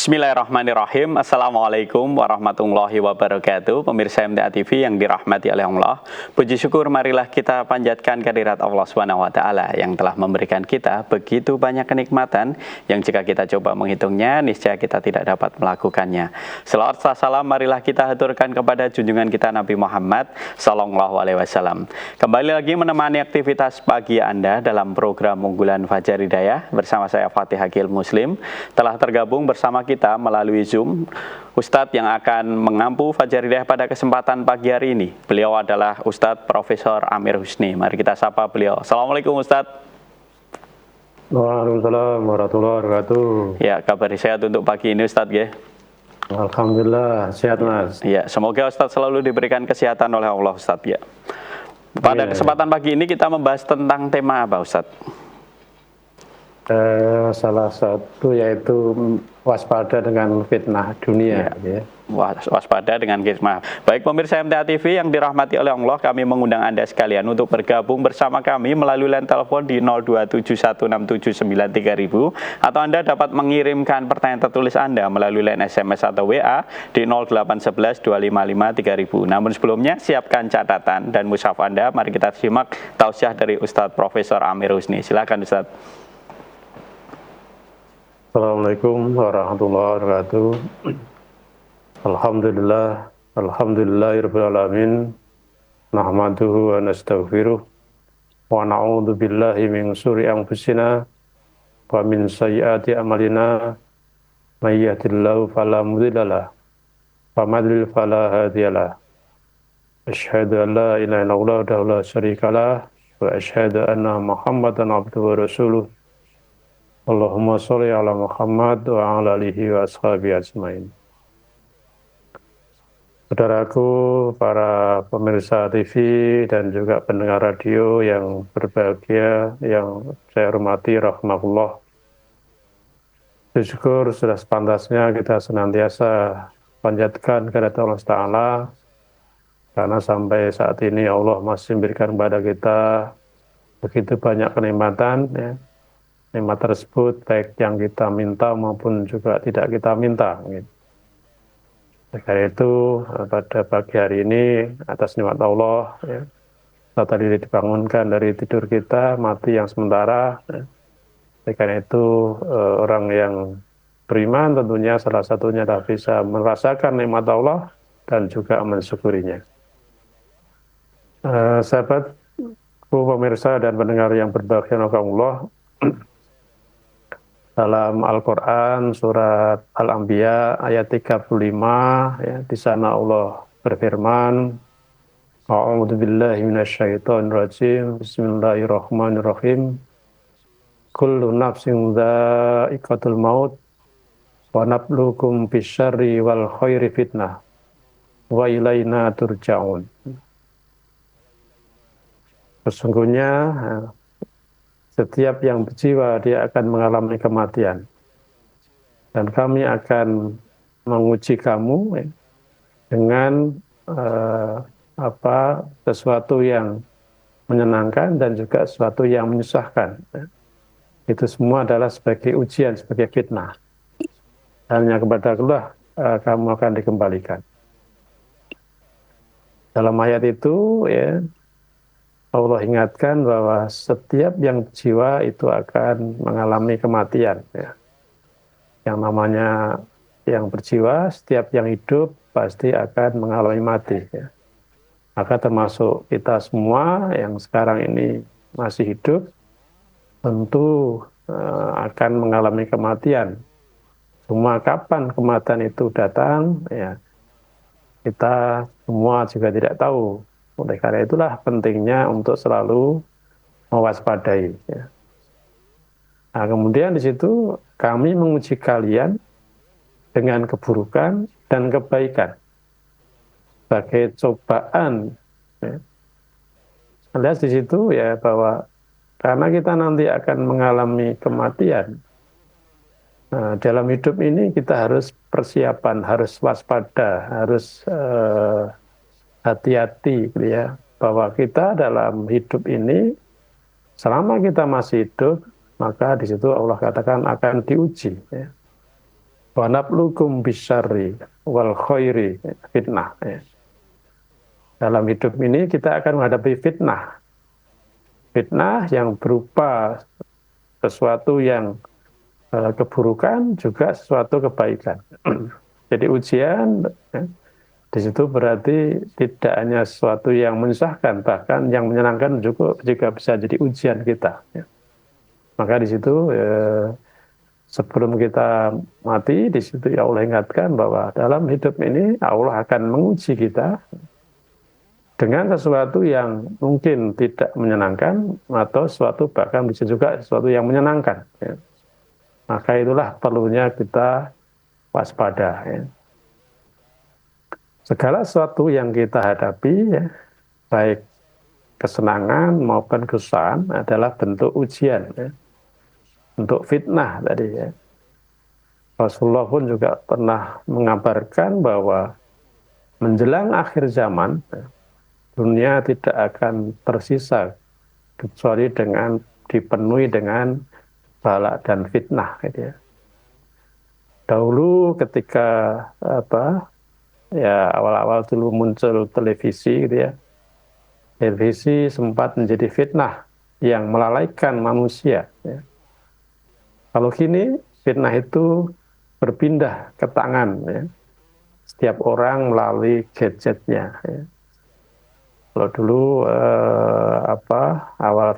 Bismillahirrahmanirrahim. Assalamualaikum warahmatullahi wabarakatuh. Pemirsa MTA TV yang dirahmati oleh Allah, puji syukur marilah kita panjatkan kehadirat Allah Subhanahu wa taala yang telah memberikan kita begitu banyak kenikmatan yang jika kita coba menghitungnya niscaya kita tidak dapat melakukannya. Selawat salam marilah kita haturkan kepada junjungan kita Nabi Muhammad sallallahu alaihi wasallam. Kembali lagi menemani aktivitas pagi Anda dalam program unggulan Fajar Hidayah bersama saya Fatih Hakil Muslim. Telah tergabung bersama kita melalui Zoom Ustadz yang akan mengampu Fajar Hidayah pada kesempatan pagi hari ini. Beliau adalah Ustadz Profesor Amir Husni. Mari kita sapa beliau. Assalamualaikum Ustadz. Waalaikumsalam warahmatullahi wabarakatuh. Ya, kabar sehat untuk pagi ini Ustadz ya. Alhamdulillah sehat Mas. Ya, semoga Ustadz selalu diberikan kesehatan oleh Allah Ustadz ya. Pada kesempatan pagi ini kita membahas tentang tema apa Ustadz? Salah satu yaitu waspada dengan fitnah dunia. Ya. Waspada dengan fitnah. Baik pemirsa MTA TV yang dirahmati oleh Allah, kami mengundang Anda sekalian untuk bergabung bersama kami melalui line telepon di 02716793000 atau Anda dapat mengirimkan pertanyaan tertulis Anda melalui line SMS atau WA di 08112553000. Namun sebelumnya siapkan catatan dan mushaf Anda. Mari kita simak tausiah dari Ustadz Profesor Amir Husni. Silakan Ustadz. Assalamualaikum warahmatullahi wabarakatuh. Alhamdulillah, alhamdulillahirabbil alamin. Nahmaduhu wa nastaghfiruh wa na'udzu billahi min syururi anfusina wa min sayyiati a'malina. May yahdihillahu fala mudhillalah wa may yudlil fala hadiyalah. Asyhadu an la ilaha illallah wahdahu la syarikalah wa asyhadu anna Muhammadan abduhu wa rasuluh. Allahumma sholli ala Muhammad wa ala alihi wa ashabihi ajmain. Saudaraku, para pemirsa TV dan juga pendengar radio yang berbahagia, yang saya hormati rahmatullah. Syukur sudah sepantasnya kita senantiasa panjatkan kehadirat Allah Ta'ala, karena sampai saat ini Allah masih memberikan kepada kita begitu banyak kenikmatan, ya. Nikmat tersebut baik yang kita minta maupun juga tidak kita minta. Karena itu pada pagi hari ini atas nikmat Allah, ya, kita tadi dibangunkan dari tidur kita, mati yang sementara. Ya. Karena itu orang yang beriman tentunya salah satunya adalah bisa merasakan nikmat Allah dan juga mensyukurinya. Sahabatku, pemirsa dan pendengar yang berbahagia Allah, dalam Al-Quran surat Al-Anbiya ayat 35, ya, di sana Allah berfirman, A'udzu billahi minasyaitonir rajim. Bismillahirrahmanirrahim. Kullu nafsin dha'iqatul maut wa nabluukum bisyarri wal khairi fitnah wa ilaina turja'un. Sesungguhnya setiap yang berjiwa dia akan mengalami kematian, dan kami akan menguji kamu, ya, dengan sesuatu yang menyenangkan dan juga sesuatu yang menyusahkan. Ya. Itu semua adalah sebagai ujian, sebagai fitnah. Hanya kepada Allah kamu akan dikembalikan. Dalam ayat itu, ya, Allah ingatkan bahwa setiap yang jiwa itu akan mengalami kematian. Ya. Yang namanya yang berjiwa, setiap yang hidup pasti akan mengalami mati. Ya. Maka termasuk kita semua yang sekarang ini masih hidup, tentu akan mengalami kematian. Cuma kapan kematian itu datang, ya, kita semua juga tidak tahu. Oleh karena itulah pentingnya untuk selalu mewaspadai. Ya. Nah, kemudian di situ kami menguji kalian dengan keburukan dan kebaikan sebagai cobaan. Ya. Lihat di situ ya bahwa karena kita nanti akan mengalami kematian. Nah, dalam hidup ini kita harus persiapan, harus waspada, harus hati-hati, ya, bahwa kita dalam hidup ini selama kita masih hidup, maka di situ Allah katakan akan diuji. Ya. Wa nablukum bisyarri wal khairi fitnah. Ya. Dalam hidup ini kita akan menghadapi fitnah. Fitnah yang berupa sesuatu yang keburukan, juga sesuatu kebaikan. Jadi ujian, ya, di situ berarti tidak hanya sesuatu yang menyusahkan, bahkan yang menyenangkan juga bisa jadi ujian kita. Ya. Maka di situ sebelum kita mati, di situ ya Allah ingatkan bahwa dalam hidup ini Allah akan menguji kita dengan sesuatu yang mungkin tidak menyenangkan atau sesuatu bahkan bisa juga sesuatu yang menyenangkan. Ya. Maka itulah perlunya kita waspada. Ya. Segala sesuatu yang kita hadapi, ya, baik kesenangan maupun kesusahan adalah bentuk ujian, ya, untuk fitnah tadi. Ya. Rasulullah pun juga pernah mengabarkan bahwa menjelang akhir zaman, dunia tidak akan tersisa kecuali dengan dipenuhi dengan bala dan fitnah. Gitu ya. Dahulu ketika awal-awal dulu muncul televisi, gitu ya, televisi sempat menjadi fitnah yang melalaikan manusia. Ya. Kalau kini fitnah itu berpindah ke tangan, ya, setiap orang melalui gadgetnya. Ya. Kalau dulu awal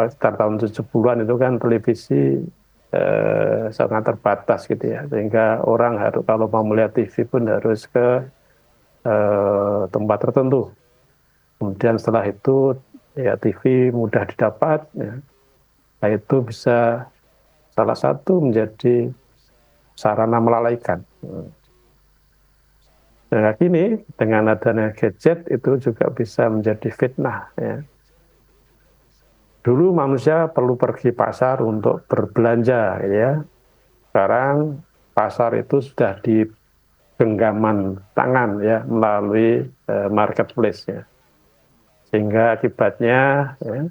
sekitar tahun 70-an itu kan televisi sangat terbatas gitu ya, sehingga orang harus kalau mau melihat TV pun harus ke tempat tertentu. Kemudian setelah itu ya TV mudah didapat, ya. Nah, itu bisa salah satu menjadi sarana melalaikan. Nah, kini dengan adanya gadget itu juga bisa menjadi fitnah. Ya. Dulu manusia perlu pergi pasar untuk berbelanja, ya. Sekarang pasar itu sudah di genggaman tangan, ya, melalui marketplace, ya. Sehingga akibatnya, ya,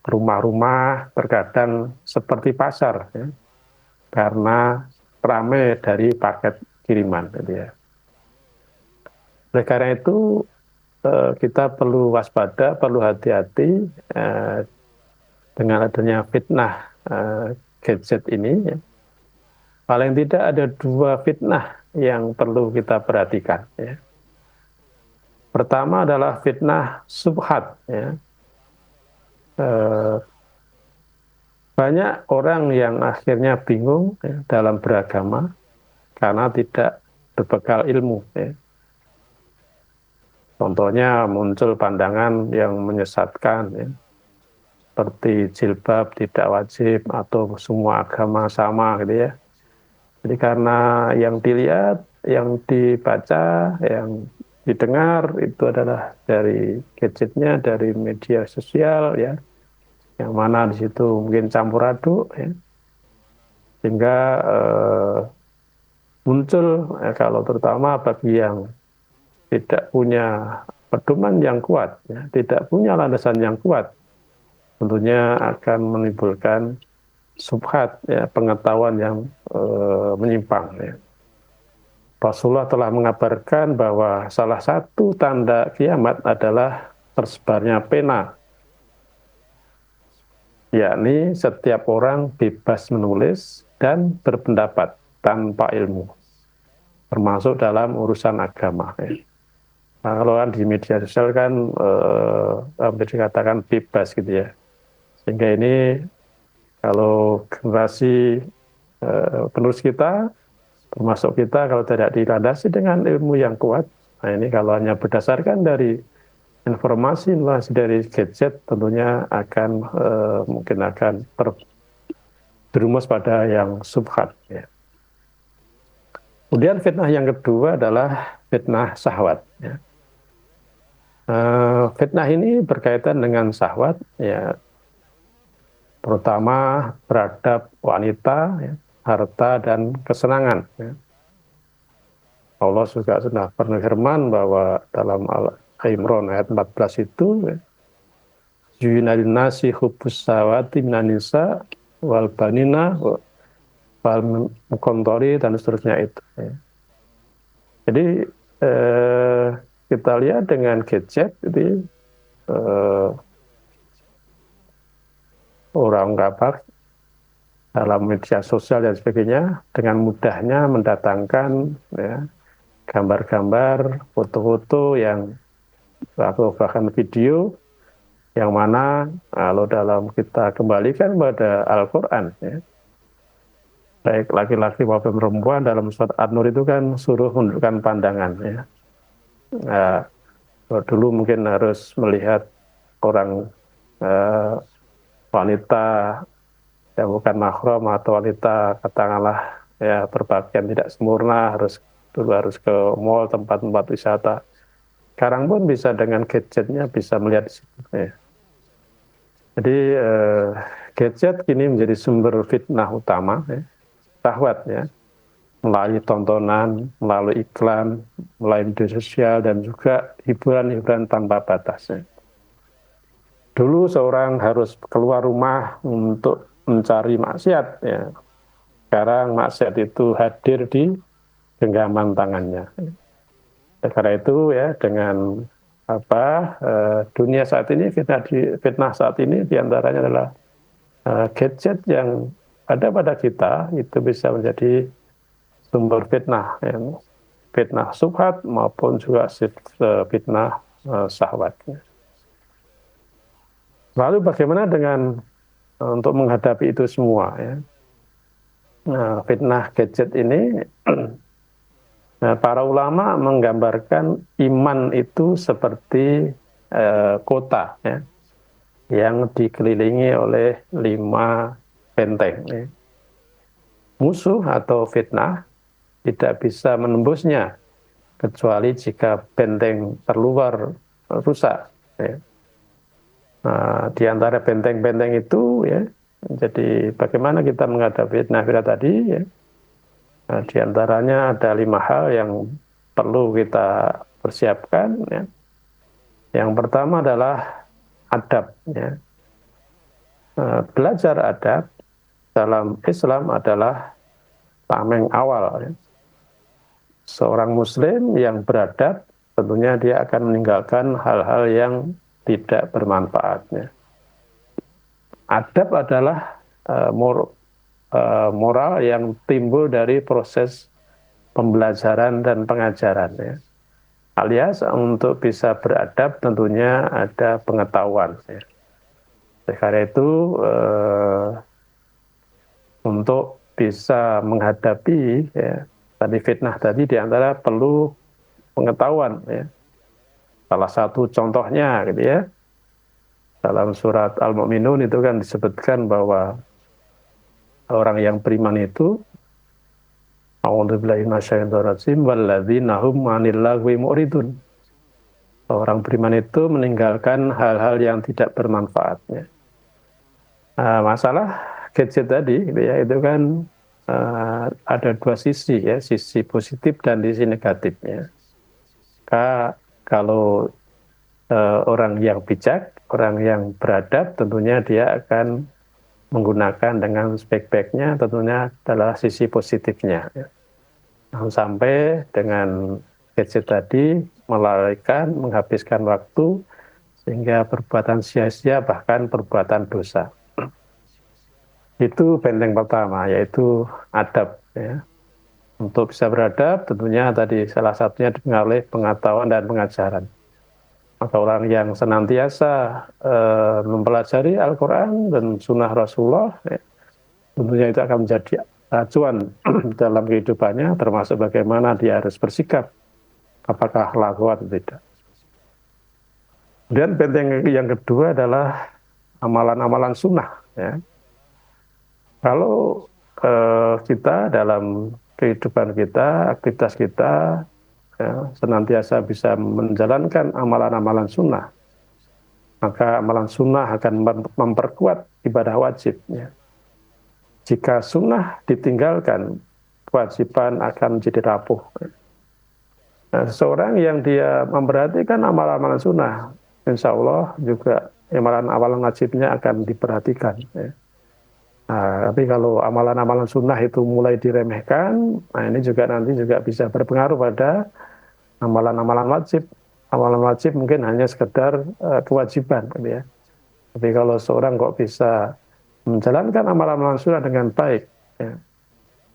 rumah-rumah terkadang seperti pasar, ya, karena ramai dari paket kiriman, gitu ya. Oleh karena itu kita perlu waspada, perlu hati-hati dengan adanya fitnah gadget ini. Ya. Paling tidak ada 2 fitnah yang perlu kita perhatikan. Ya. Pertama adalah fitnah subhat. Ya. Banyak orang yang akhirnya bingung, ya, dalam beragama karena tidak berbekal ilmu. Ya. Contohnya muncul pandangan yang menyesatkan, ya, seperti jilbab tidak wajib atau semua agama sama, gitu ya. Jadi karena yang dilihat, yang dibaca, yang didengar itu adalah dari gadgetnya, dari media sosial, ya, yang mana di situ mungkin campur aduk, ya, sehingga muncul, ya, kalau terutama bagi yang tidak punya pedoman yang kuat, ya, tidak punya landasan yang kuat, tentunya akan menimbulkan subhat, ya, pengetahuan yang menyimpang. Ya. Rasulullah telah mengabarkan bahwa salah satu tanda kiamat adalah tersebarnya pena, yakni setiap orang bebas menulis dan berpendapat tanpa ilmu, termasuk dalam urusan agama. Ya. Nah, kalau kan di media sosial kan hampir dikatakan bebas, gitu ya. Sehingga ini kalau generasi penerus kita, termasuk kita, kalau tidak dilandasi dengan ilmu yang kuat, nah ini kalau hanya berdasarkan dari informasi dari gadget, tentunya akan mungkin akan terjerumus pada yang subhat. Ya. Kemudian fitnah yang kedua adalah fitnah syahwat. Ya. Fitnah ini berkaitan dengan syahwat, ya, terutama terhadap wanita, ya, harta dan kesenangan. Ya. Allah juga sudah berfirman bahwa dalam Al-Imran ayat 14 itu, Zuyina linnasi hubbus syahawati minan nisa wal banina wal mukontori dan seterusnya itu. Ya. Jadi kita lihat dengan gadget, jadi orang kabar dalam media sosial dan sebagainya dengan mudahnya mendatangkan ya, gambar-gambar, foto-foto yang atau bahkan video yang mana kalau dalam kita kembalikan pada Al-Quran ya, baik laki-laki maupun perempuan dalam surat An-Nur itu kan suruh menundukkan pandangan ya. Nah, dulu mungkin harus melihat orang wanita yang bukan mahram atau wanita katakanlah ya berpakaian tidak sempurna dulu harus ke mall, tempat-tempat wisata. Sekarang pun bisa dengan gadgetnya bisa melihat di situ ya. Jadi gadget kini menjadi sumber fitnah utama ya, syahwat ya, melalui tontonan, melalui iklan, melalui media sosial dan juga hiburan-hiburan tanpa batas ya. Dulu seorang harus keluar rumah untuk mencari maksiat ya. Sekarang maksiat itu hadir di genggaman tangannya. Karena itu ya dengan dunia saat ini, fitnah saat ini diantaranya adalah gadget yang ada pada kita itu bisa menjadi sumber fitnah ya. Fitnah syubhat maupun juga fitnah syahwat. Lalu bagaimana dengan untuk menghadapi itu semua ya. Nah, fitnah gadget ini nah, para ulama menggambarkan iman itu seperti kota ya, yang dikelilingi oleh 5 benteng. Ya. Musuh atau fitnah tidak bisa menembusnya kecuali jika benteng terluar rusak. Ya. Nah, di antara benteng-benteng itu ya, jadi bagaimana kita menghadapi fitnah tadi ya. Nah, di antaranya ada 5 hal yang perlu kita persiapkan ya. Yang pertama adalah adab ya. Belajar adab dalam Islam adalah tameng awal ya. Seorang muslim yang beradab tentunya dia akan meninggalkan hal-hal yang tidak bermanfaat ya. Adab adalah moral yang timbul dari proses pembelajaran dan pengajaran ya. Alias untuk bisa beradab tentunya ada pengetahuan ya. Karena itu untuk bisa menghadapi ya, tadi fitnah tadi diantara perlu pengetahuan ya. Salah satu contohnya gitu ya, dalam surat Al-Mu'minun itu kan disebutkan bahwa orang yang beriman itu a'udzubillahi minasyaitonir rajim walladzina hum 'anil lagwi mu'ridun. Orang beriman itu meninggalkan hal-hal yang tidak bermanfaatnya. Nah, masalah gadget tadi gitu ya, itu kan ada 2 sisi ya, sisi positif dan sisi negatifnya. Kalau orang yang bijak, orang yang beradab tentunya dia akan menggunakan dengan sebaik-baiknya, tentunya adalah sisi positifnya. Sampai dengan gadget tadi melalaikan, menghabiskan waktu, sehingga perbuatan sia-sia bahkan perbuatan dosa. Itu benteng pertama, yaitu adab. Ya. Untuk bisa beradab, tentunya tadi salah satunya dipengaruhi pengetahuan dan pengajaran. Maka orang yang senantiasa mempelajari Al-Quran dan Sunnah Rasulullah, ya, tentunya itu akan menjadi acuan dalam kehidupannya, termasuk bagaimana dia harus bersikap, apakah laku atau tidak. Dan benteng yang kedua adalah amalan-amalan sunnah. Ya. Kalau kita dalam kehidupan kita, aktivitas kita, ya, senantiasa bisa menjalankan amalan-amalan sunnah, maka amalan sunnah akan memperkuat ibadah wajib. Ya. Jika sunnah ditinggalkan, kewajiban akan menjadi rapuh. Nah, seseorang yang dia memperhatikan amalan-amalan sunnah, insya Allah juga amalan-amalan wajibnya akan diperhatikan. Ya. Nah, tapi kalau amalan-amalan sunnah itu mulai diremehkan, nah ini juga nanti juga bisa berpengaruh pada amalan-amalan wajib. Amalan wajib mungkin hanya sekedar kewajiban, gitu ya. Tapi kalau seorang kok bisa menjalankan amalan-amalan sunnah dengan baik, ya,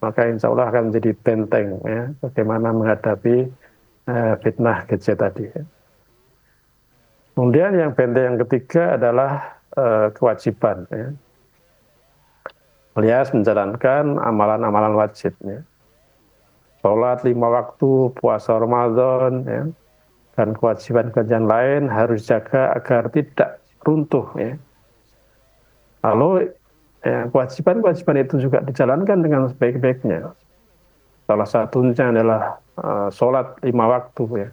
maka insya Allah akan menjadi benteng, ya, bagaimana menghadapi fitnah gadget tadi. Ya. Kemudian yang benteng yang ketiga adalah kewajiban, ya. Alias menjalankan amalan-amalan wajib, ya. Sholat 5 waktu, puasa Ramadan, ya, dan kewajiban-kewajiban lain harus jaga agar tidak runtuh. Ya. Lalu ya, kewajiban-kewajiban itu juga dijalankan dengan sebaik-baiknya. Salah satunya adalah sholat 5 waktu. Ya.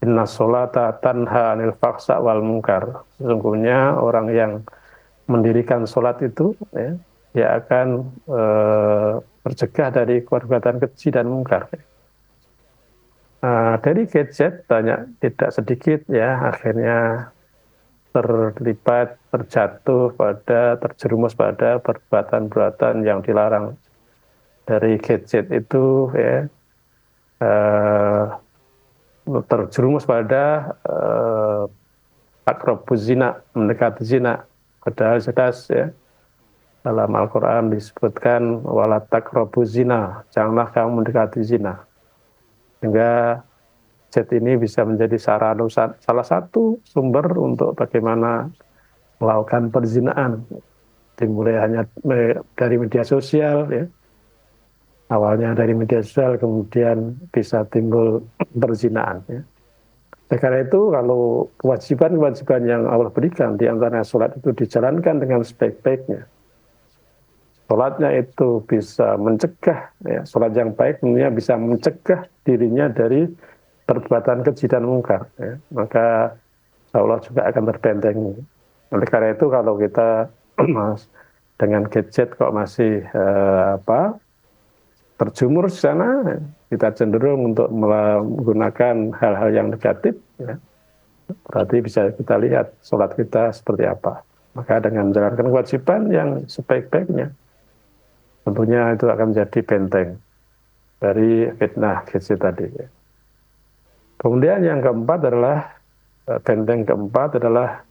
Inna sholata tanha anil faksa wal mungkar. Sesungguhnya orang yang mendirikan sholat itu, ya, dia akan tercegah dari perbuatan keji dan mungkar. Dari gadget banyak tidak sedikit ya akhirnya terlibat, terjatuh pada, terjerumus pada perbuatan-perbuatan yang dilarang. Dari gadget itu ya terjerumus pada takrobuz zina, mendekati zina. Padahal jelas ya dalam Al-Quran disebutkan wala takrobuz zina, janganlah kamu mendekati zina. Sehingga gadget ini bisa menjadi salah satu sumber untuk bagaimana melakukan perzinaan. Dimulai hanya dari media sosial, ya. Awalnya dari media sosial, kemudian bisa timbul perzinaan. Ya. Karena itu kalau kewajiban-kewajiban yang Allah berikan, di antara sholat itu dijalankan dengan sebaik-baiknya. Sholatnya itu bisa mencegah, ya, sholat yang baik tentunya bisa mencegah dirinya dari perbuatan keji dan mungkar. Ya. Maka Allah juga akan terbentengi. Oleh karena itu kalau kita dengan gadget kok masih terjumur di sana, kita cenderung untuk menggunakan hal-hal yang negatif, ya. Berarti bisa kita lihat sholat kita seperti apa. Maka dengan menjalankan kewajiban yang sebaik-baiknya, tentunya itu akan menjadi benteng dari fitnah gadget tadi. Ya. Kemudian yang keempat adalah benteng keempat adalah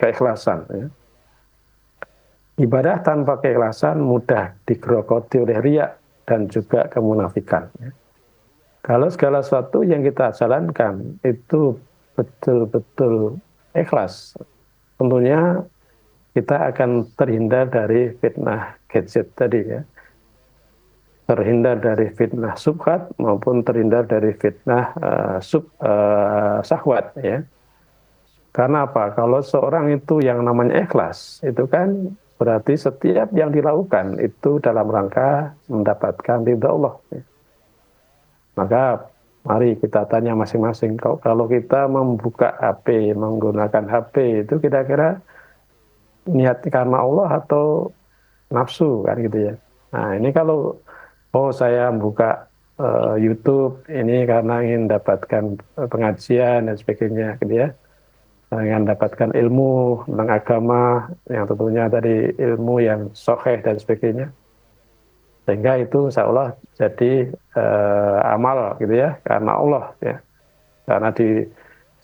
keikhlasan. Ya. Ibadah tanpa keikhlasan mudah digerogoti oleh riya dan juga kemunafikan. Ya. Kalau segala sesuatu yang kita jalankan itu betul-betul ikhlas, tentunya kita akan terhindar dari fitnah gadget tadi ya. Terhindar dari fitnah subhat maupun terhindar dari fitnah syahwat ya. Karena apa? Kalau seorang itu yang namanya ikhlas, itu kan berarti setiap yang dilakukan itu dalam rangka mendapatkan ridha Allah. Ya. Maka mari kita tanya masing-masing, kalau kita membuka HP, menggunakan HP itu kira-kira niat karena Allah atau nafsu kan gitu ya. Nah ini kalau saya buka YouTube ini karena ingin dapatkan pengajian dan sebagainya gitu ya. Ingin dapatkan ilmu tentang agama yang tentunya dari ilmu yang sahih dan sebagainya. Sehingga itu insya Allah jadi amal gitu ya, karena Allah ya. Karena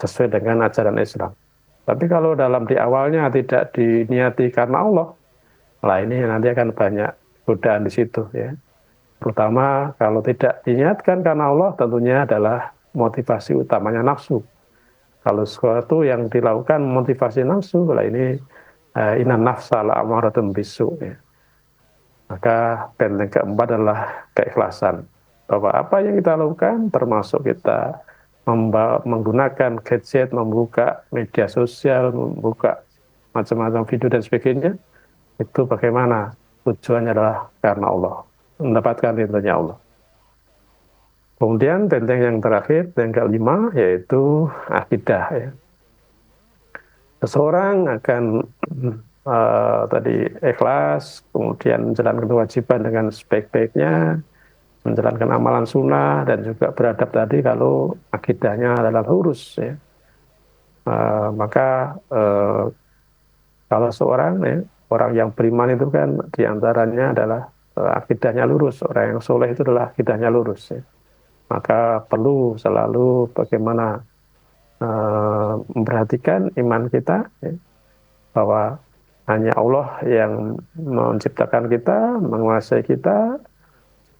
sesuai dengan ajaran Islam. Tapi kalau dalam di awalnya tidak diniati karena Allah, lah ini nanti akan banyak godaan di situ ya. Terutama kalau tidak diniatkan karena Allah tentunya adalah motivasi utamanya nafsu. Kalau sesuatu yang dilakukan motivasi nafsu, lah ini inna nafsa la'amaratun bisu ya. Maka benteng keempat adalah keikhlasan. Bahwa apa yang kita lakukan termasuk kita menggunakan gadget, membuka media sosial, membuka macam-macam video dan sebagainya, itu bagaimana tujuannya adalah karena Allah, mendapatkan ridhonya Allah. Kemudian benteng yang terakhir, benteng kelima, yaitu akidah. Ya. Seseorang akan tadi ikhlas, kemudian menjalankan kewajiban dengan sebaik-baiknya, menjalankan amalan sunnah, dan juga beradab tadi kalau akidahnya adalah lurus. Ya. Maka kalau seorang ya, orang yang beriman itu kan diantaranya adalah akidahnya lurus. Orang yang soleh itu adalah akidahnya lurus. Ya. Maka perlu selalu bagaimana memperhatikan iman kita, ya, bahwa hanya Allah yang menciptakan kita, menguasai kita,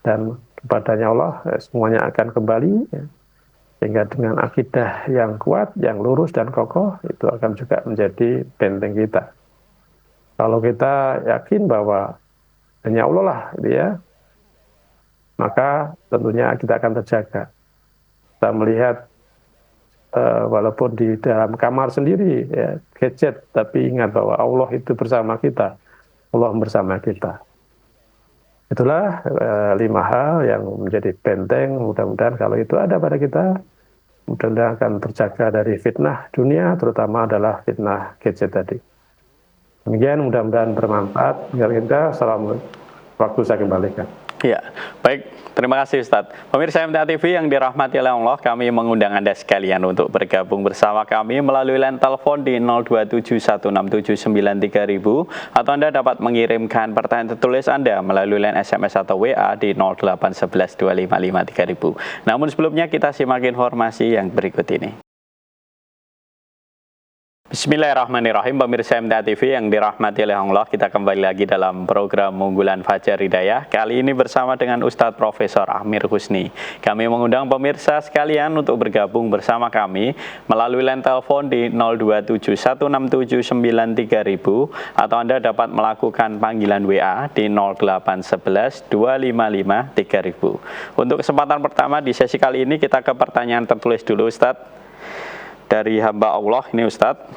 dan kepadanya Allah semuanya akan kembali. Ya. Sehingga dengan akidah yang kuat, yang lurus dan kokoh, itu akan juga menjadi benteng kita. Kalau kita yakin bahwa hanya Allah lah, gitu ya, maka tentunya kita akan terjaga. Kita melihat walaupun di dalam kamar sendiri, ya, gadget, tapi ingat bahwa Allah itu bersama kita, Allah bersama kita. Itulah 5 hal yang menjadi benteng. Mudah-mudahan kalau itu ada pada kita, mudah-mudahan akan terjaga dari fitnah dunia, terutama adalah fitnah gadget tadi. Demikian, mudah-mudahan bermanfaat. Kita salam, waktu saya kembalikan. Ya, baik. Terima kasih Ustadz. Pemirsa MTA TV yang dirahmati oleh Allah, kami mengundang Anda sekalian untuk bergabung bersama kami melalui line telepon di 02716793000 atau Anda dapat mengirimkan pertanyaan tertulis Anda melalui line SMS atau WA di 08112553000. Namun sebelumnya kita simak informasi yang berikut ini. Bismillahirrahmanirrahim, pemirsa MTA TV yang dirahmati oleh Allah, kita kembali lagi dalam program Unggulan Fajar Hidayah. Kali ini bersama dengan Ustadz Profesor Amir Husni. Kami mengundang pemirsa sekalian untuk bergabung bersama kami melalui line telepon di 02716793000 atau Anda dapat melakukan panggilan WA di 08112553000. Untuk kesempatan pertama di sesi kali ini kita ke pertanyaan tertulis dulu Ustadz. Dari hamba Allah ini Ustadz,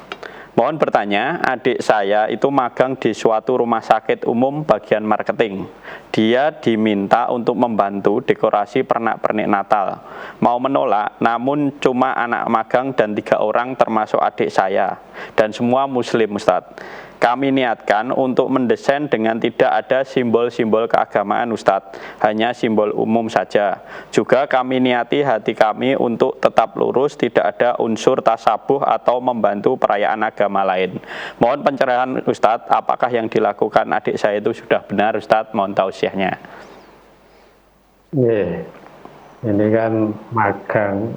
mohon bertanya, adik saya itu magang di suatu rumah sakit umum bagian marketing. Dia diminta untuk membantu dekorasi pernak-pernik Natal. Mau menolak, namun cuma anak magang dan 3 orang termasuk adik saya. Dan semua muslim Ustadz. Kami niatkan untuk mendesain dengan tidak ada simbol-simbol keagamaan Ustadz, hanya simbol umum saja. Juga kami niati hati kami untuk tetap lurus, tidak ada unsur tasabuh atau membantu perayaan agama lain. Mohon pencerahan Ustadz, apakah yang dilakukan adik saya itu sudah benar Ustadz? Mohon tausiahnya. Ini kan magang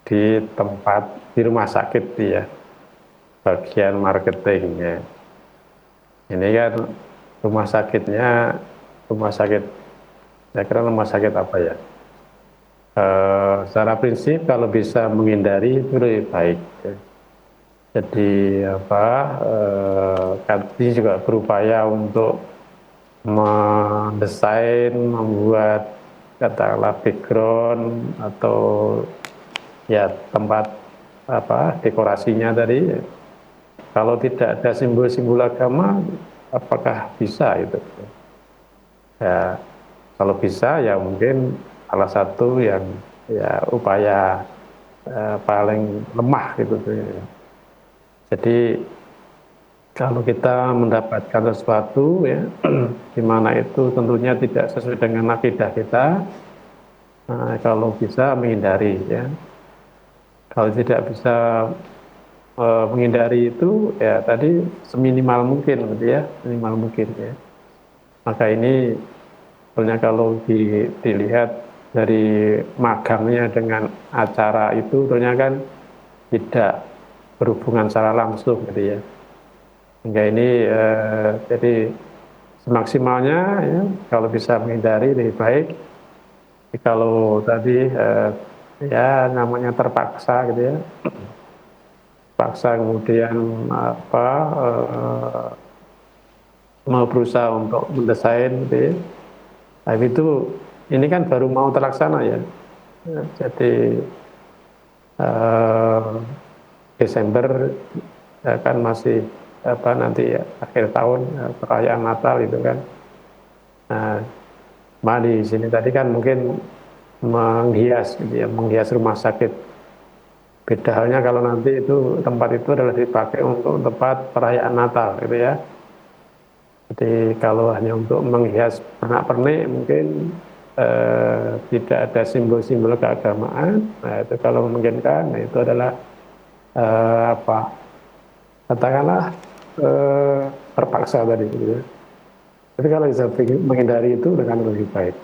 di tempat, di rumah sakit ya, bagian marketing ya. Ini kan rumah sakitnya, saya kira rumah sakit apa ya? Secara prinsip kalau bisa menghindari itu lebih baik. Ya. Jadi kami juga berupaya untuk mendesain, membuat katakanlah background atau ya tempat dekorasinya tadi. Kalau tidak ada simbol-simbol agama, apakah bisa itu? Ya, kalau bisa ya mungkin salah satu yang ya upaya paling lemah gitu. Jadi kalau kita mendapatkan sesuatu ya, di mana itu tentunya tidak sesuai dengan akidah kita, kalau bisa menghindari ya. Kalau tidak bisa menghindari itu ya tadi seminimal mungkin gitu ya, minimal mungkin ya. Maka ini sebenarnya kalau dilihat dari magangnya dengan acara itu sebenarnya kan tidak berhubungan secara langsung gitu ya. Hingga ini jadi semaksimalnya ya, kalau bisa menghindari lebih baik. Jadi kalau tadi ya namanya terpaksa gitu ya, paksa kemudian mau berusaha untuk mendesain gitu ya. Tapi itu ini kan baru mau terlaksana ya. Jadi Desember kan masih nanti ya akhir tahun perayaan Natal itu kan. Nah, di sini tadi kan mungkin menghias gitu ya, menghias rumah sakit. Beda halnya kalau nanti itu tempat itu adalah dipakai untuk tempat perayaan Natal gitu ya. Jadi kalau hanya untuk menghias pernak-pernik mungkin tidak ada simbol-simbol keagamaan. Nah itu kalau memungkinkan, nah itu adalah katakanlah terpaksa tadi gitu ya. Tapi kalau bisa menghindari itu dengan lebih baik.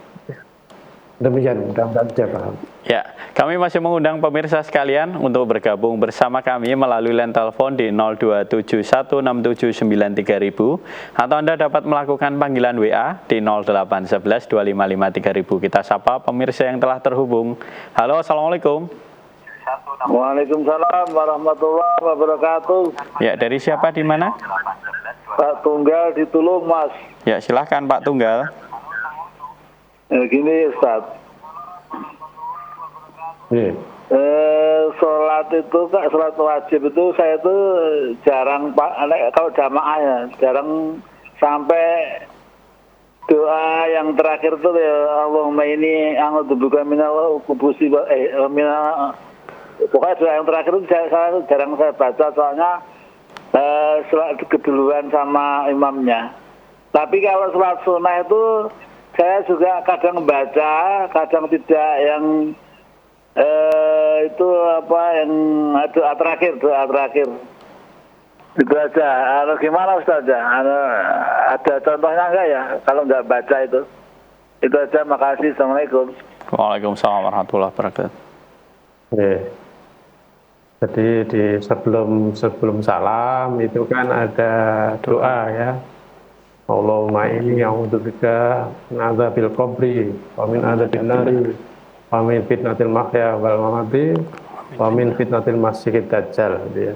Demikian, mudah-mudahan saya paham. Ya, kami masih mengundang pemirsa sekalian untuk bergabung bersama kami melalui line telepon di 02716793000 atau Anda dapat melakukan panggilan WA di 08112553000. Kita sapa pemirsa yang telah terhubung. Halo, Assalamualaikum. Waalaikumsalam warahmatullahi wabarakatuh. Ya, dari siapa di mana? Pak Tunggal di Tulung, Mas. Ya, silahkan Pak Tunggal. Gini Ustaz, sholat itu Kak, sholat wajib itu saya itu jarang kalau jamaah ya, jarang sampai doa yang terakhir itu ya Allahumma ini a'udzubika minal khubuthi pokoknya doa yang terakhir itu jarang saya baca, soalnya sholat keduluan sama imamnya. Tapi kalau sholat sunnah itu saya juga kadang baca, kadang tidak, yang itu apa, yang doa terakhir itu aja. Gimana Ustaz ya? Ada contohnya enggak ya kalau nggak baca itu? Itu aja, makasih. Assalamualaikum. Waalaikumsalam warahmatullahi wabarakatuh. Jadi di sebelum salam itu kan ada doa ya. Allahumma inni a'udzubika min adzabil qabri wa min adzabin nari wa min fitnatil mahya wal mamati wa min fitnatil masyiid dajjal gitu ya.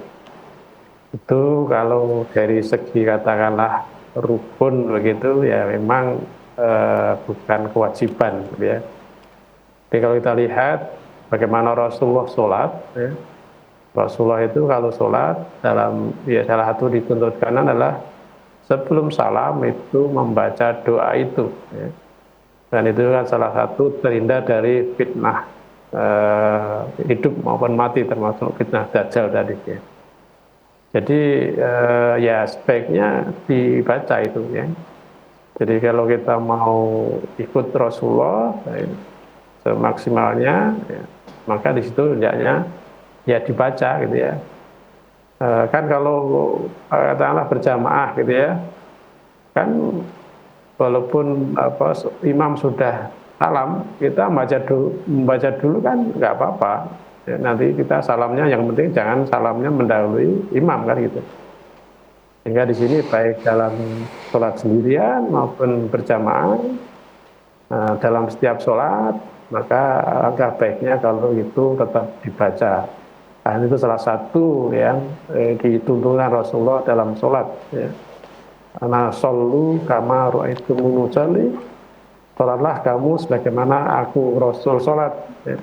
Itu kalau dari segi katakanlah rukun begitu ya memang bukan kewajiban gitu ya. Jadi kalau kita lihat bagaimana Rasulullah sholat ya. Rasulullah itu kalau sholat dalam ya salah satu dituntutkan adalah sebelum salam itu membaca doa itu ya. Dan itu kan salah satu terhindar dari fitnah hidup maupun mati, termasuk fitnah dajjal tadi ya. Jadi ya sebaiknya dibaca itu ya. Jadi kalau kita mau ikut Rasulullah ya, semaksimalnya ya, maka di situ hendaknya ya dibaca gitu ya. Kan kalau katakanlah berjamaah gitu ya, kan walaupun imam sudah salam, kita membaca dulu kan nggak apa-apa ya, nanti kita salamnya, yang penting jangan salamnya mendahului imam kan gitu. Sehingga di sini baik dalam sholat sendirian maupun berjamaah, dalam setiap sholat maka langkah baiknya kalau itu tetap dibaca. Nah, itu salah satu yang dituntunkan Rasulullah dalam sholat ya. Ana shollu kama ra'aitumuni usolli, sholatlah kamu sebagaimana aku Rasul sholat ya.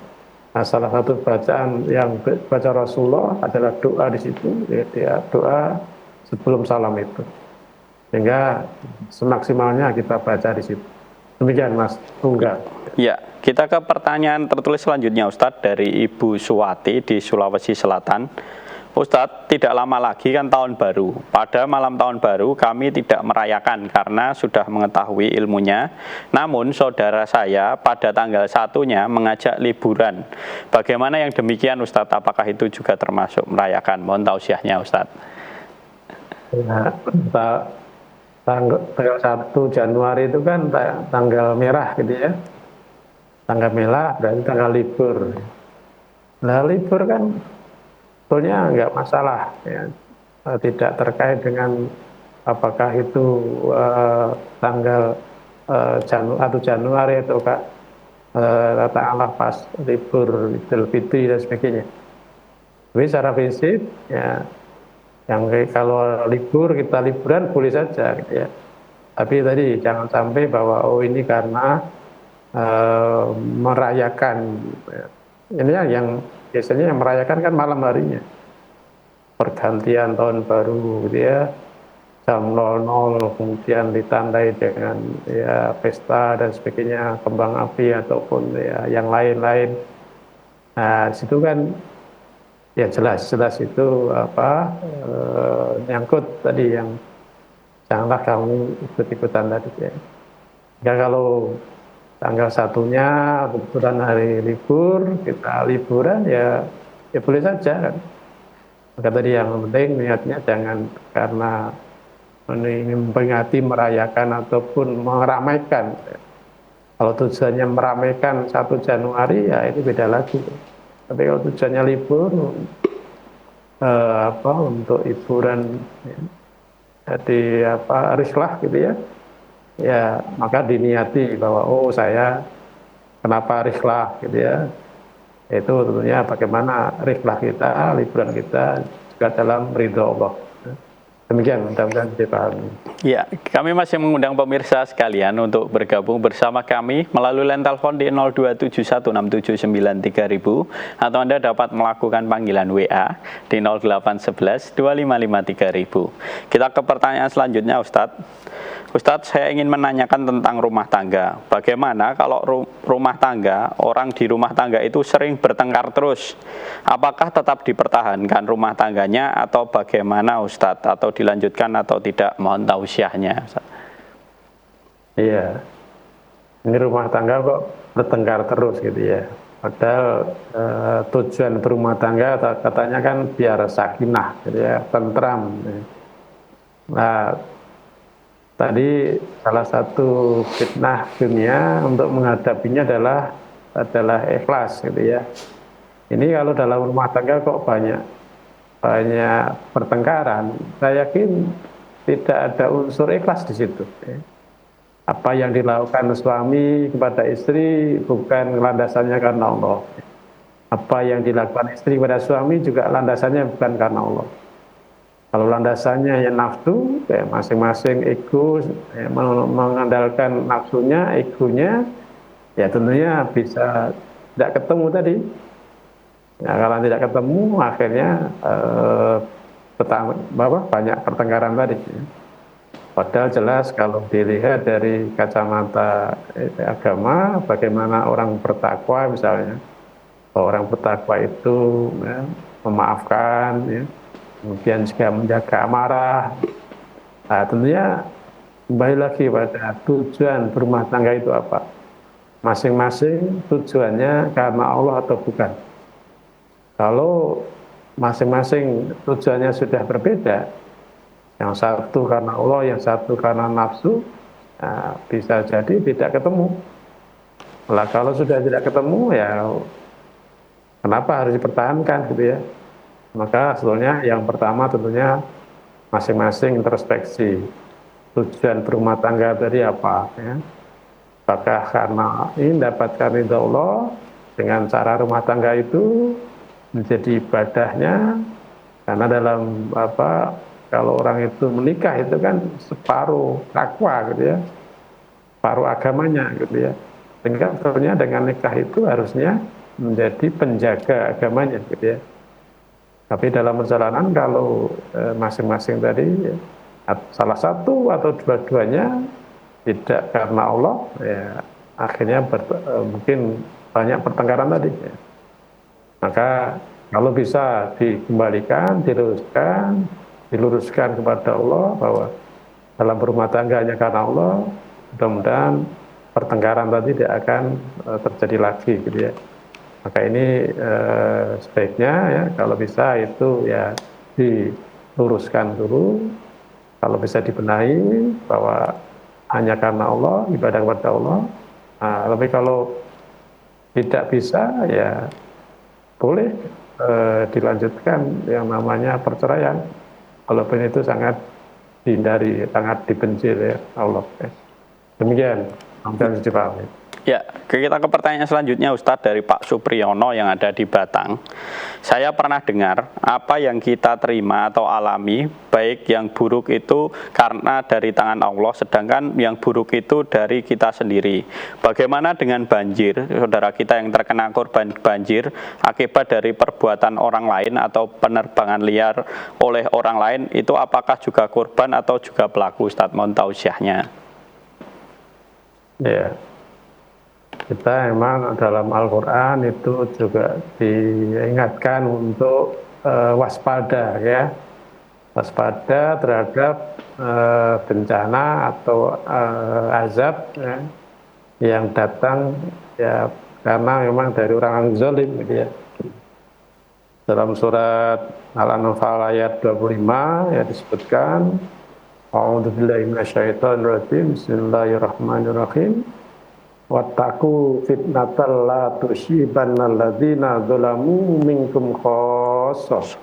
Nah, salah satu bacaan yang baca Rasulullah adalah doa di situ ya, doa sebelum salam itu, sehingga semaksimalnya kita baca di situ. Demikian Mas Tunggal. Ya, kita ke pertanyaan tertulis selanjutnya Ustadz dari Ibu Suwati di Sulawesi Selatan. Ustadz, tidak lama lagi kan tahun baru. Pada malam tahun baru kami tidak merayakan karena sudah mengetahui ilmunya. Namun saudara saya pada tanggal 1-nya mengajak liburan. Bagaimana yang demikian Ustadz? Apakah itu juga termasuk merayakan? Mohon tausiahnya Ustadz. Ya, tanggal 1 Januari itu kan tanggal merah gitu ya. Tanggal merah berarti tanggal libur. Nah, libur kan sebetulnya nggak masalah ya. Tidak terkait dengan apakah itu tanggal 1 Januari atau katakanlah pas libur Idul Fitri dan sebagainya. Tapi secara prinsip ya, yang kalau libur kita liburan boleh saja gitu ya. Tapi tadi jangan sampai bahwa ini karena merayakan ya. Ini yang biasanya yang merayakan kan malam harinya, pergantian tahun baru gitu ya, jam 00 kemudian ditandai dengan ya pesta dan sebagainya, kembang api ataupun ya yang lain-lain. Nah situ kan ya jelas itu nyangkut tadi yang janganlah kamu ikut-ikutan tadi ya. Ya kalau tanggal 1-nya kebetulan hari libur, kita liburan ya boleh saja kan. Maka tadi yang penting niatnya jangan karena memperingati, merayakan ataupun meramaikan. Kalau tujuannya meramaikan 1 Januari ya itu beda lagi. Tapi kalau tujuannya libur, untuk hiburan, ya, jadi rislah gitu ya, ya maka diniati bahwa saya kenapa rislah gitu ya. Itu tentunya bagaimana rislah kita, liburan kita juga dalam ridho Allah. Demikian, mudah-mudahan dipahami. Ya, kami masih mengundang pemirsa sekalian untuk bergabung bersama kami melalui line telepon di 02716793000 atau Anda dapat melakukan panggilan WA di 08112553.000. Kita ke pertanyaan selanjutnya, Ustadz. Ustadz, saya ingin menanyakan tentang rumah tangga. Bagaimana kalau rumah tangga, orang di rumah tangga itu sering bertengkar terus? Apakah tetap dipertahankan rumah tangganya atau bagaimana, Ustadz? Atau dilanjutkan atau tidak? Mohon tausiahnya, Ustadz. Iya, ini rumah tangga kok bertengkar terus gitu ya. Padahal tujuan berumah tangga katanya kan biar sakinah, gitu ya, tentram. Nah, tadi salah satu fitnah dunia untuk menghadapinya adalah ikhlas gitu ya. Ini kalau dalam rumah tangga kok banyak pertengkaran, saya yakin tidak ada unsur ikhlas di situ. Apa yang dilakukan suami kepada istri bukan landasannya karena Allah. Apa yang dilakukan istri kepada suami juga landasannya bukan karena Allah. Kalau landasannya yang nafsu, masing-masing ego, mengandalkan nafsunya, egonya, ya tentunya bisa tidak ketemu tadi. Nah, kalau tidak ketemu, akhirnya banyak pertengkaran tadi. Padahal jelas kalau dilihat dari kacamata agama, bagaimana orang bertakwa misalnya, orang bertakwa itu memaafkan, ya, kemudian juga menjaga amarah. Nah, tentunya kembali lagi pada tujuan berumah tangga itu apa. Masing-masing tujuannya karena Allah atau bukan. Kalau masing-masing tujuannya sudah berbeda, yang satu karena Allah, yang satu karena nafsu, nah, bisa jadi tidak ketemu. Nah, kalau sudah tidak ketemu, ya kenapa harus dipertahankan gitu ya. Maka sebetulnya yang pertama tentunya masing-masing introspeksi. Tujuan berumah tangga tadi apa? Ya? Apakah karena ini mendapatkan ridha Allah dengan cara rumah tangga itu menjadi ibadahnya? Karena dalam kalau orang itu menikah itu kan separuh takwa gitu ya, separuh agamanya gitu ya. Sehingga sebetulnya dengan nikah itu harusnya menjadi penjaga agamanya gitu ya. Tapi dalam perjalanan kalau masing-masing tadi salah satu atau dua-duanya tidak karena Allah, ya akhirnya mungkin banyak pertengkaran tadi. Ya. Maka kalau bisa dikembalikan, diluruskan kepada Allah bahwa dalam berumah tangganya karena Allah, mudah-mudahan pertengkaran tadi tidak akan terjadi lagi, gitu ya. Maka ini sebaiknya ya kalau bisa itu ya diluruskan dulu, kalau bisa dibenahi bahwa hanya karena Allah, ibadah kepada Allah. Nah, tapi kalau tidak bisa ya boleh dilanjutkan yang namanya perceraian. Walaupun itu sangat dihindari, sangat dibenci oleh Allah. Demikian, mudah-mudahan dipahami. Ya, kita ke pertanyaan selanjutnya Ustadz dari Pak Supriyono yang ada di Batang. Saya pernah dengar apa yang kita terima atau alami, baik yang buruk itu karena dari tangan Allah, sedangkan yang buruk itu dari kita sendiri. Bagaimana dengan banjir? Saudara kita yang terkena korban banjir akibat dari perbuatan orang lain atau penerbangan liar oleh orang lain, itu apakah juga korban atau juga pelaku, Ustadz? Mohon tausiahnya. Ya. Kita memang dalam Al-Quran itu juga diingatkan untuk waspada ya, waspada terhadap bencana atau azab ya, yang datang ya karena memang dari orang zalim gitu ya. Dalam surat Al-Anfal ayat 25 ya disebutkan A'udzubillahi minasyaitonirrajim. Bismillahirrahmanirrahim. Wattaqu fitnatal la tusibannal ladzina zalamu minkum khassah.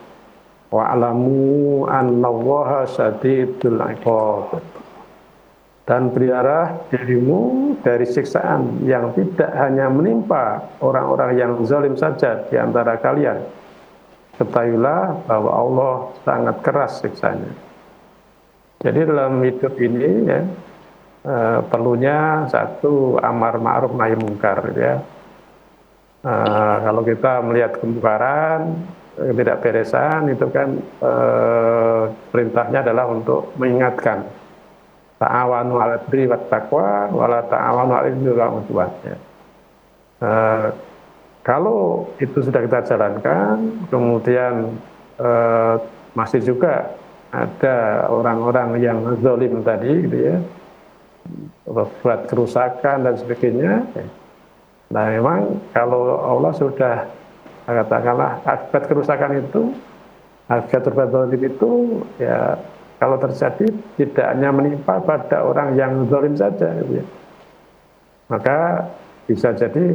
Wa'lamu annallaha syadidul 'iqab. Dan pelihara dirimu dari siksaan yang tidak hanya menimpa orang-orang yang zalim saja di antara kalian. Ketahuilah bahwa Allah sangat keras siksanya. Jadi dalam hidup ini ya, perlunya satu amar ma'ruf nahi mungkar ya. Kalau kita melihat kemungkaran, tidak beresan, itu kan perintahnya adalah untuk mengingatkan. Ta'awanu 'alal birri wat taqwa wa la ta'awanu 'alal itsmi wal 'udwan ya. Kalau itu sudah kita jalankan, kemudian masih juga ada orang-orang yang zalim tadi gitu ya, buat kerusakan dan sebagainya. Nah memang kalau Allah sudah katakanlah akibat kerusakan itu, akibat berbuat zalim itu ya, kalau terjadi tidak hanya menimpa pada orang yang zalim saja gitu ya. Maka bisa jadi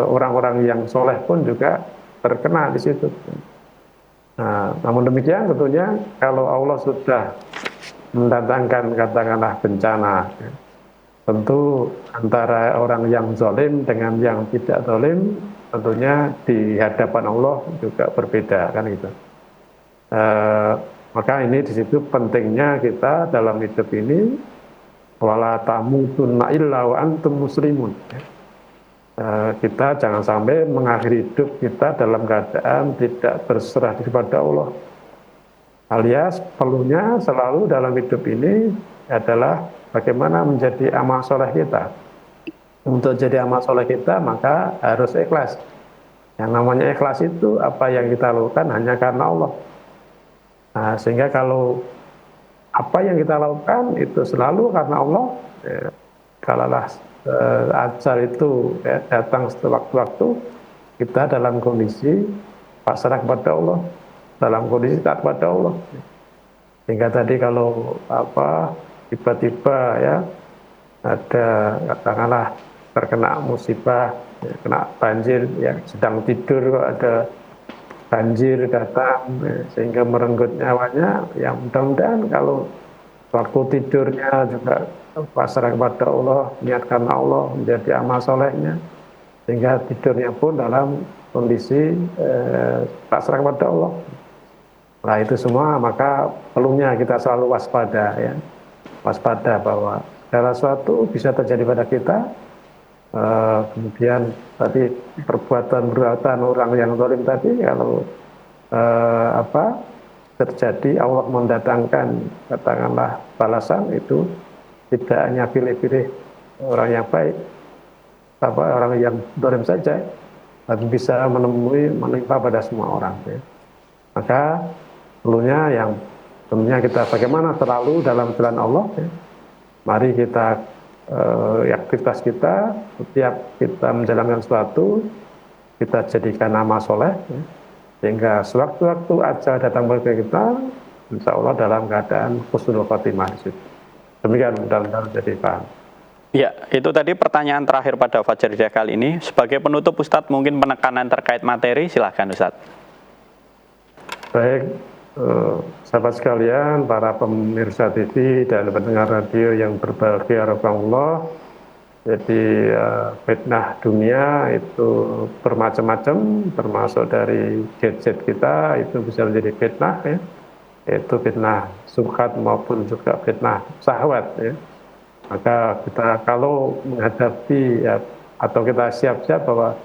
orang-orang yang soleh pun juga terkena di situ. Nah, namun demikian tentunya kalau Allah sudah mendatangkan katakanlah bencana, ya, tentu antara orang yang zalim dengan yang tidak zalim tentunya di hadapan Allah juga berbeda kan gitu. Maka ini di situ pentingnya kita dalam hidup ini wala tamutunna illa wa antum muslimun. Kita jangan sampai mengakhiri hidup kita dalam keadaan tidak berserah diri kepada Allah. Alias perlunya selalu dalam hidup ini adalah bagaimana menjadi amal soleh kita. Untuk jadi amal soleh kita maka harus ikhlas. Yang namanya ikhlas itu apa yang kita lakukan hanya karena Allah. Nah, sehingga kalau apa yang kita lakukan itu selalu karena Allah, ya, kalaulah ajal itu ya, datang sewaktu-waktu, kita dalam kondisi pasrah kepada Allah, dalam kondisi taat kepada Allah. Sehingga tadi kalau tiba-tiba ya ada katakanlah terkena musibah, ya, kena banjir, ya, sedang tidur kok ada banjir datang, ya, sehingga merenggut nyawanya, ya mudah-mudahan kalau waktu tidurnya juga pasrah kepada Allah, niat karena Allah, menjadi amal solehnya, sehingga tidurnya pun dalam kondisi pasrah kepada Allah. Nah itu semua maka perlunya kita selalu waspada ya, waspada bahwa segala sesuatu bisa terjadi pada kita. Kemudian tadi perbuatan orang yang zalim tadi kalau terjadi Allah mendatangkan katakanlah balasan itu tidak hanya pilih-pilih orang yang baik, orang yang zalim saja, tapi bisa menimpa pada semua orang. Ya. Maka perlunya yang tentunya kita bagaimana selalu dalam jalan Allah. Ya. Mari kita aktivitas kita setiap kita menjalankan sesuatu kita jadikan amal soleh. Ya. Sehingga sewaktu-waktu ajal datang kepada kita, insya Allah dalam keadaan husnul khotimah di situ. Demikian mudah-mudahan jadi paham. Ya, itu tadi pertanyaan terakhir pada Fajaridah kali ini. Sebagai penutup Ustadz, mungkin penekanan terkait materi, silahkan Ustadz. Baik, sahabat sekalian, para pemirsa TV dan pendengar radio yang berbahagia Allah. Jadi fitnah dunia itu bermacam-macam, termasuk dari gadget kita itu bisa menjadi fitnah ya, yaitu fitnah syubhat maupun juga fitnah syahwat ya. Maka kita kalau menghadapi ya, atau kita siap-siap bahwa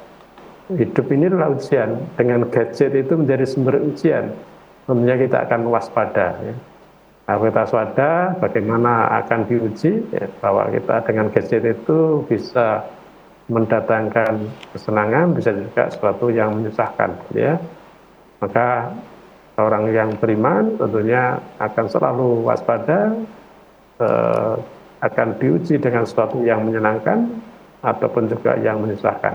hidup ini adalah ujian, dengan gadget itu menjadi sumber ujian, tentunya kita akan waspada ya. Kalau kita waspada, bagaimana akan diuji ya, bahwa kita dengan gadget itu bisa mendatangkan kesenangan, bisa juga sesuatu yang menyusahkan ya. Maka orang yang beriman tentunya akan selalu waspada, akan diuji dengan sesuatu yang menyenangkan ataupun juga yang menyusahkan.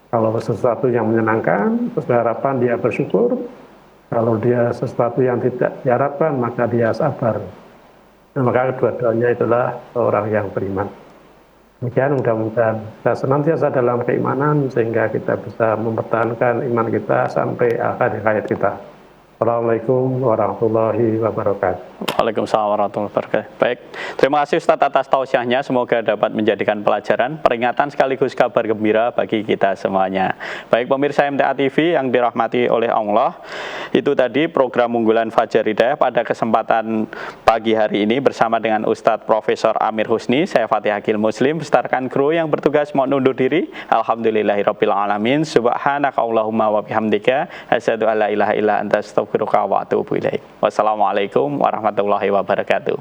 Kalau sesuatu yang menyenangkan, terus harapan dia bersyukur. Kalau dia sesuatu yang tidak diharapkan, maka dia sabar. Nah, maka kedua-duanya itulah orang yang beriman. Demikian mudah-mudahan kita senantiasa dalam keimanan sehingga kita bisa mempertahankan iman kita sampai akhir hayat kita. Assalamualaikum warahmatullahi wabarakatuh. Waalaikumsalam warahmatullahi wabarakatuh. Baik, terima kasih Ustadz atas tausiahnya. Semoga dapat menjadikan pelajaran, peringatan sekaligus kabar gembira bagi kita semuanya. Baik pemirsa MTA TV yang dirahmati oleh Allah, itu tadi program unggulan Fajar Hidayah pada kesempatan pagi hari ini bersama dengan Ustadz Profesor Amir Husni. Saya Fatih Akil Muslim, besertakan kru yang bertugas mohon undur diri. Alhamdulillahirabbil alamin. Subhanakallahumma wa bihamdika asyhadu alla ilaha illa anta astaghfiruka wa atubu ilaik. Wassalamualaikum warahmatullahi wabarakatuh.